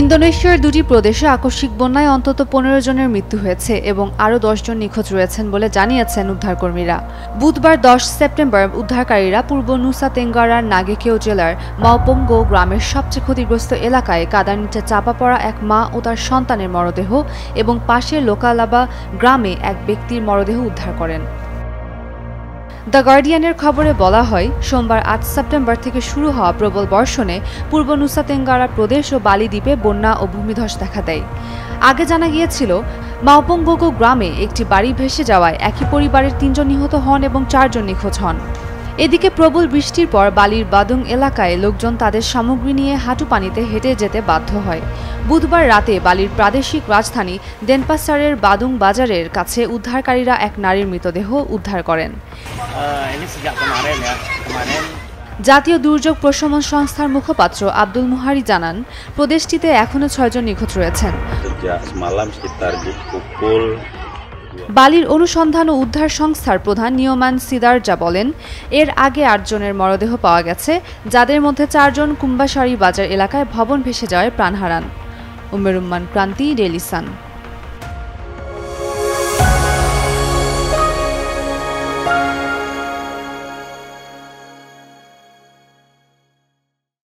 ইন্দোনেশিয়ার দুটি প্রদেশে আকস্মিক বন্যায় অন্তত ১৫ জনের মৃত্যু হয়েছে এবং আরও ১০ জন নিখোঁজ রয়েছেন বলে জানিয়েছেন উদ্ধারকর্মীরা। বুধবার ১০ সেপ্টেম্বর উদ্ধারকারীরা পূর্ব নুসা তেঙ্গারার নাগেকেও জেলার মাওপঙ্গো গ্রামের সবচেয়ে ক্ষতিগ্রস্ত এলাকায় কাদার নিচে চাপা পড়া এক মা ও তার সন্তানের মরদেহ এবং পাশের লোকালাবা গ্রামে এক ব্যক্তির মরদেহ উদ্ধার করেন। দ্য গার্ডিয়ানের খবরে বলা হয়, সোমবার ৮ সেপ্টেম্বর থেকে শুরু হওয়া প্রবল বর্ষণে পূর্ব নুসা তেঙ্গারা প্রদেশ ও বালি দ্বীপে বন্যা ও ভূমিধস দেখা দেয়। আগে জানা গিয়েছিল, মাওপঙ্গো গ্রামে একটি বাড়ি ভেসে যাওয়ায় একই পরিবারের ৩ জন নিহত হন এবং ৪ জন নিখোঁজ হন। এদিকে প্রবল বৃষ্টির পর বালির বাদুং এলাকায় লোকজন তাদের সামগ্রী নিয়ে হাঁটু পানিতে হেঁটে যেতে বাধ্য হয়। বুধবার রাতে বালির প্রাদেশিক রাজধানী দেনপাসারের বাদুং বাজারের কাছে উদ্ধারকারীরা এক নারীর মৃতদেহ উদ্ধার করেন। জাতীয় দুর্যোগ প্রশমন সংস্থার মুখপাত্র আব্দুল মুহারি জানান, প্রদেশটিতে এখনও ৬ জন নিখোঁজ রয়েছেন। বালির অনুসন্ধান ও উদ্ধার সংস্থার প্রধান নিয়মান সিদারজা বলেন, এর আগে ৮ জনের মরদেহ পাওয়া গেছে, যাদের মধ্যে ৪ জন কুম্বাসারি বাজার এলাকায় ভবন ভেসে যাওয়ায় প্রাণ হারান। উম্মেরুম্মান ক্রান্তি, ডেইলি সান।